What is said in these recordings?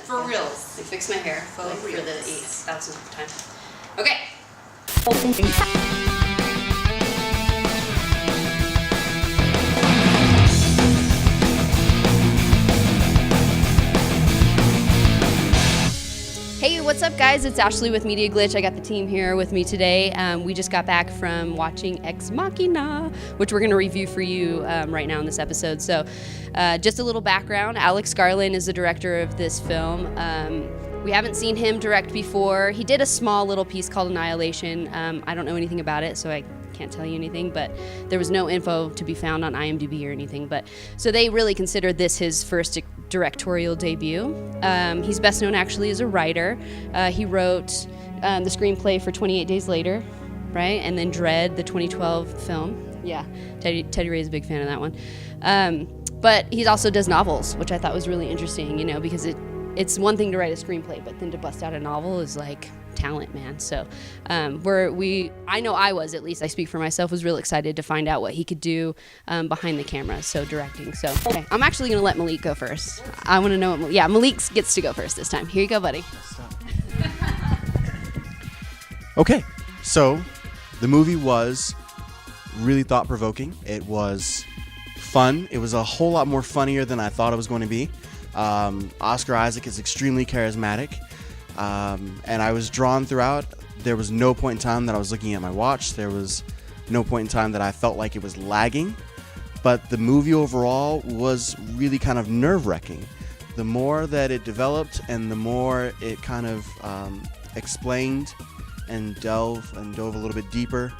For reals. I fixed my hair for the 8,000th time. Okay. Hey, what's up, guys? It's Ashley with Media Glitch. I got the team here with me today. We just got back from watching Ex Machina, which we're going to review for you right now in this episode. So just a little background. Alex Garland is the director of this film. We haven't seen him direct before. He did a small little piece called Annihilation. I don't know anything about it, so I can't tell you anything, but there was no info to be found on IMDb or anything. But so they really considered this his first directorial debut. He's best known actually as a writer. He wrote the screenplay for 28 Days Later, right? And then Dread, the 2012 film. Yeah, Teddy Ray's a big fan of that one. But he also does novels, which I thought was really interesting, you know, because it's one thing to write a screenplay, but then to bust out a novel is like talent, man. So I know I was, at least I speak for myself, was real excited to find out what he could do behind the camera, so directing. So okay, I'm actually going to let Malik go first. I want to know what Malik gets to go first this time. Here you go, buddy. Okay, so the movie was really thought-provoking. It was fun. It was a whole lot more funnier than I thought it was going to be. Oscar Isaac is extremely charismatic. And I was drawn throughout. There was no point in time that I was looking at my watch. There was no point in time that I felt like it was lagging. But the movie overall was really kind of nerve-wracking. The more that it developed and the more it kind of explained and dove a little bit deeper,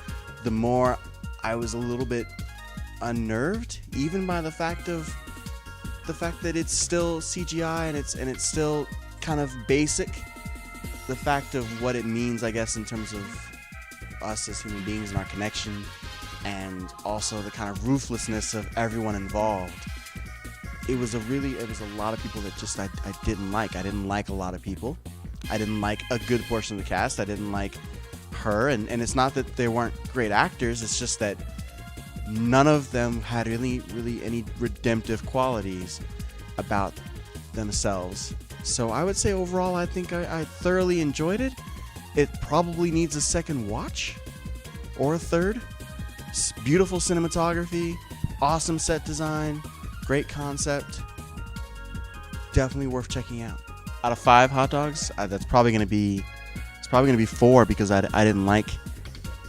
the more I was a little bit unnerved, even by the fact that it's still CGI and it's still kind of basic. The fact of what it means, I guess, in terms of us as human beings and our connection, and also the kind of ruthlessness of everyone involved. It was a lot of people that just I didn't like. I didn't like a lot of people. I didn't like a good portion of the cast. I didn't like her, and it's not that they weren't great actors. It's just that none of them had really any redemptive qualities about themselves. So I would say overall, I think I thoroughly enjoyed it. It probably needs a second watch or a third. It's beautiful cinematography, awesome set design, great concept. Definitely worth checking out. Out of 5 hot dogs, that's probably going to be 4 because I didn't like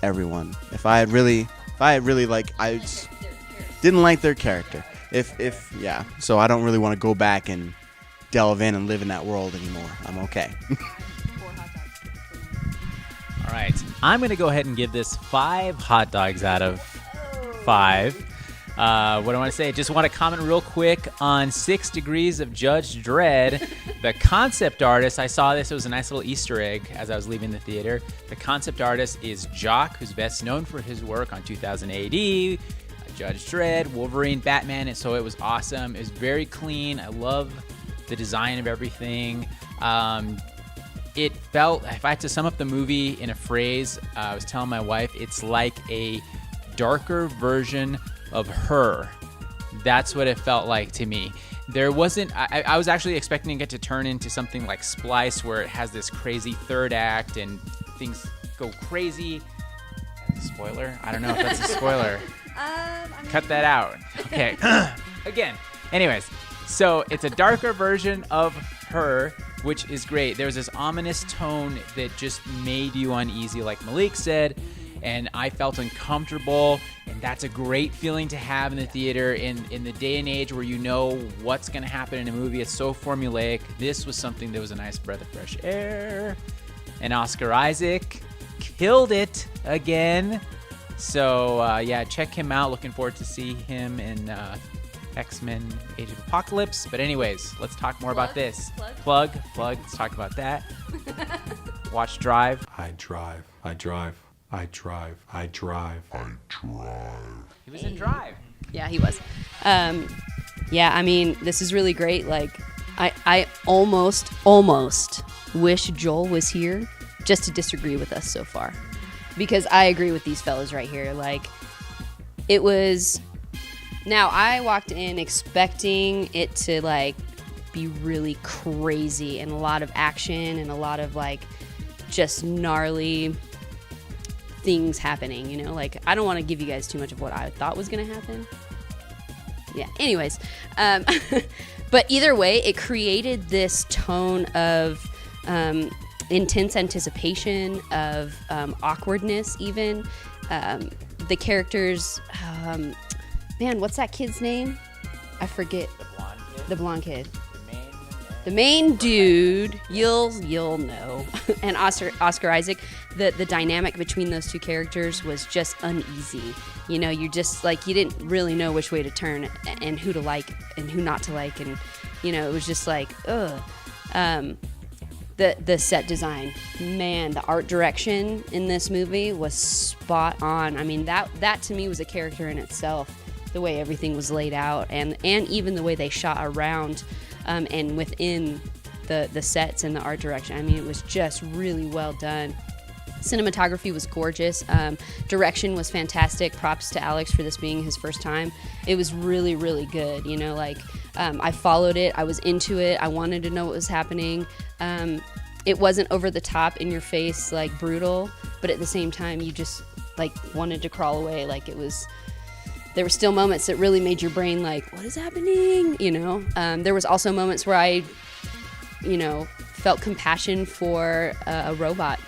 everyone. I just didn't like their character. So I don't really want to go back and delve in and live in that world anymore. I'm okay. All right. I'm going to go ahead and give this 5 hot dogs out of 5. What do I want to say? Just want to comment real quick on 6 Degrees of Judge Dredd. The concept artist, I saw this. It was a nice little Easter egg as I was leaving the theater. The concept artist is Jock, who's best known for his work on 2000 AD, Judge Dredd, Wolverine, Batman. And so it was awesome. It was very clean. I love the design of everything. It felt, if I had to sum up the movie in a phrase, I was telling my wife, it's like a darker version of Her. That's what it felt like to me. There wasn't, I was actually expecting it to turn into something like Splice, where it has this crazy third act and things go crazy. That's a spoiler? I don't know if that's a spoiler. Cut that out. Okay. Again. Anyways. So it's a darker version of Her, which is great. There's this ominous tone that just made you uneasy, like Malik said, and I felt uncomfortable, and that's a great feeling to have in the theater in the day and age where you know what's going to happen in a movie. It's so formulaic. This was something that was a nice breath of fresh air, and Oscar Isaac killed it again. So, yeah, check him out. Looking forward to see him in X-Men Age of Apocalypse. But anyways, let's talk more about this. Plug. Let's talk about that. Watch Drive. I drive. He was in Drive. Yeah, he was. Yeah, I mean, this is really great. Like, I almost wish Joel was here just to disagree with us so far. Because I agree with these fellas right here. Like, it was... Now, I walked in expecting it to, like, be really crazy and a lot of action and a lot of like just gnarly things happening, you know? Like, I don't want to give you guys too much of what I thought was going to happen. Yeah, anyways. But either way, it created this tone of intense anticipation, of awkwardness even. The characters, man, what's that kid's name? I forget. The blonde kid. The main dude, you'll know. And Oscar Isaac, the dynamic between those two characters was just uneasy. You know, you just like, you didn't really know which way to turn and who to like and who not to like, and you know, it was just like, ugh. The set design, man, the art direction in this movie was spot on. I mean, that to me was a character in itself. The way everything was laid out, and even the way they shot around and within the sets and the art direction. I mean, it was just really well done. Cinematography was gorgeous. Direction was fantastic. Props to Alex for this being his first time. It was really, really good. You know, like, I followed it. I was into it. I wanted to know what was happening. It wasn't over the top, in your face, like brutal, but at the same time, you just like wanted to crawl away. Like, it was, there were still moments that really made your brain like, what is happening? You know, there was also moments where I, you know, felt compassion for a robot,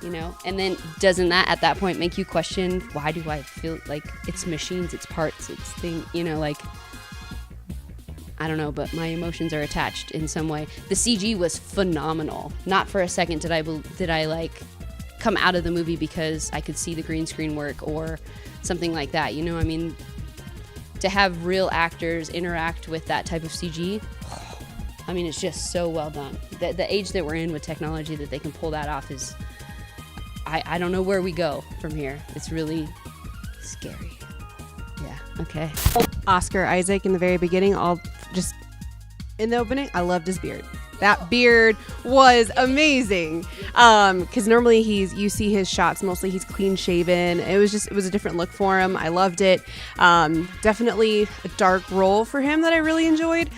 you know, and then doesn't that at that point make you question, why do I feel like it's machines, it's parts, it's thing, you know, like, I don't know, but my emotions are attached in some way. The CG was phenomenal. Not for a second did I like come out of the movie because I could see the green screen work or something like that. You know, I mean, to have real actors interact with that type of CG, I mean, it's just so well done. The age that we're in with technology that they can pull that off is, I don't know where we go from here. It's really scary. Yeah, okay. Oscar Isaac in the very beginning, just in the opening, I loved his beard. That beard was amazing. Because normally you see his shots, mostly he's clean shaven. It was a different look for him. I loved it. Definitely a dark role for him that I really enjoyed.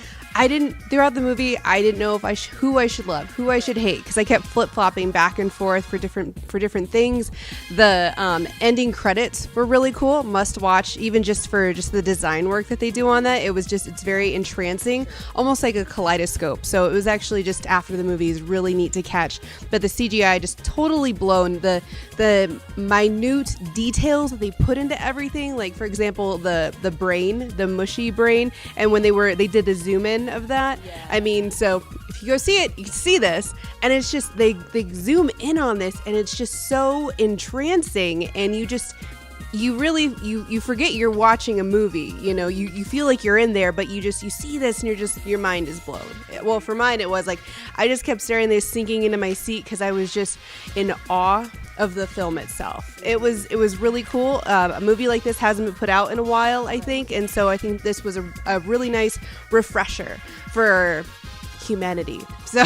Throughout the movie, I didn't know who I should love, who I should hate, because I kept flip-flopping back and forth for different things. The ending credits were really cool, must watch, even just for the design work that they do on that. It's very entrancing, almost like a kaleidoscope. So it was actually just after the movie is really neat to catch. But the CGI just totally blown. The minute details that they put into everything, like for example the brain, the mushy brain, and when they did the zoom in of that. Yeah. I mean, so if you go see it, you can see this, and it's just they zoom in on this, and it's just so entrancing, and you forget you're watching a movie. You know, you feel like you're in there, but you see this, and your mind is blown. Well, for mine, it was like I just kept staring at this, sinking into my seat, because I was just in awe of the film itself. It was really cool. A movie like this hasn't been put out in a while, I think, and so I think this was a really nice refresher for humanity. So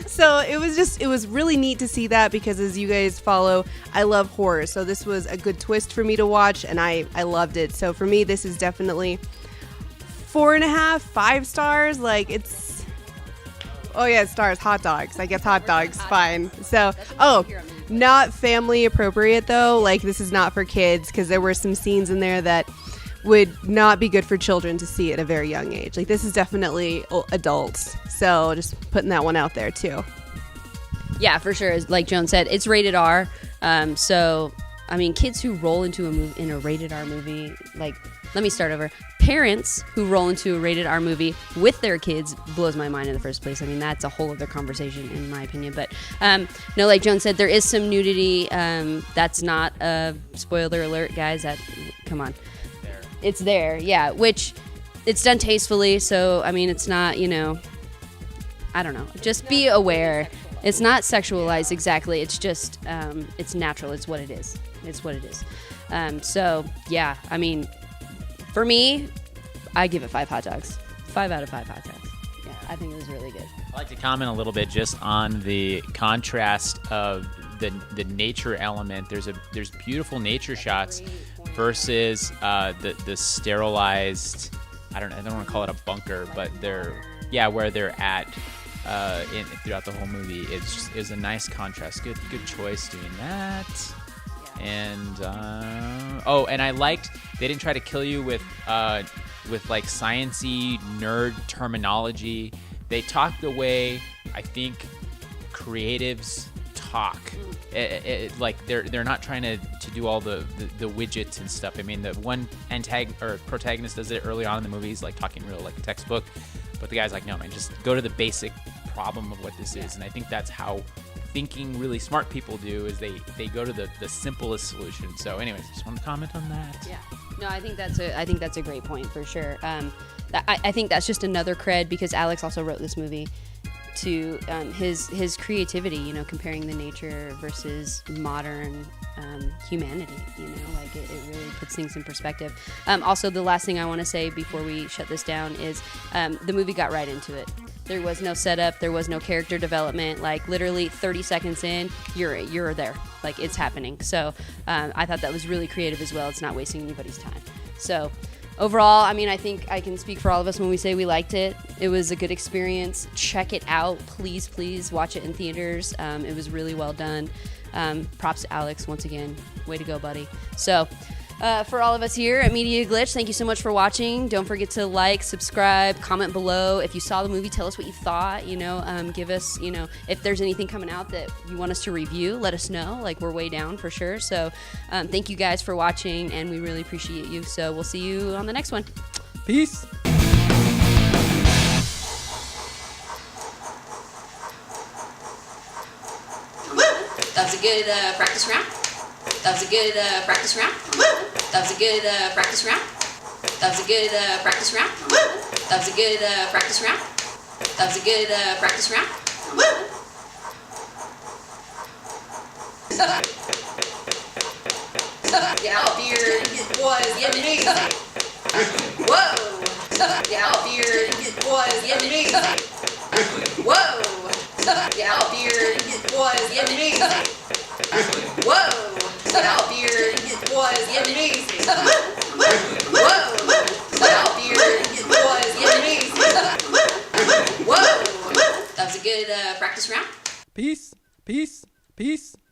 so it was really neat to see that, because as you guys follow, I love horror, so this was a good twist for me to watch, and I loved it. So for me, this is definitely 4.5, 5 stars. Like, it's, oh yeah, stars, hot dogs. I guess hot dogs, fine. So, not family appropriate though. Like, this is not for kids, because there were some scenes in there that would not be good for children to see at a very young age. Like, this is definitely adults. So just putting that one out there too. Yeah, for sure. Like Joan said, it's rated R. So, I mean, kids who roll into a rated R movie, like, let me start over. Parents who roll into a rated R movie with their kids blows my mind in the first place. I mean, that's a whole other conversation in my opinion. But no, like Joan said, there is some nudity. That's not a spoiler alert, guys. Come on. It's there, yeah, which it's done tastefully. So, I mean, it's not, you know, I don't know. Just be aware. It's not sexualized exactly. It's just, it's natural. It's what it is. It's what it is. So, yeah, I mean, for me, I give it 5 hot dogs. 5 out of 5 hot dogs. Yeah, I think it was really good. I'd like to comment a little bit just on the contrast of the nature element. There's beautiful nature shots versus the sterilized I don't want to call it a bunker, but where they're at throughout the whole movie. It's a nice contrast. Good choice doing that. And and I liked they didn't try to kill you with like sciencey nerd terminology. They talked the way I think creatives talk. Like they're not trying to do all the widgets and stuff. I mean, the one protagonist does it early on in the movie. He's like talking real like a textbook, but the guy's like, no man, just go to the basic problem of what this is. And I think that's how thinking really smart people do, is they go to the simplest solution. So anyways, just want to comment on that. Yeah. No, I think that's a great point for sure. I think that's just another cred, because Alex also wrote this movie, to his creativity, you know, comparing the nature versus modern humanity, you know, like it really puts things in perspective. Also, the last thing I want to say before we shut this down is the movie got right into it. There was no setup, there was no character development. Like literally 30 seconds in, you're there, like it's happening. So I thought that was really creative as well. It's not wasting anybody's time. So overall, I mean, I think I can speak for all of us when we say we liked it. It was a good experience. Check it out. Please watch it in theaters. It was really well done. Props to Alex once again. Way to go, buddy. So for all of us here at Media Glitch, thank you so much for watching. Don't forget to like, subscribe, comment below. If you saw the movie, tell us what you thought. You know, give us, you know, if there's anything coming out that you want us to review, let us know. Like, we're way down for sure. So thank you guys for watching, and we really appreciate you. So we'll see you on the next one. Peace. That was a good practice round. That was a good practice round. That was a good practice round. That was a good practice round. That was a good practice round. That was a good practice round. Yeah, beard was amazing. Whoa. Yeah, beard was amazing. Whoa. Yeah, beard was amazing. Whoa. Yeah, beard was amazing. Whoa. Yeah, beard was amazing. Whoa. That was a good practice round. Peace.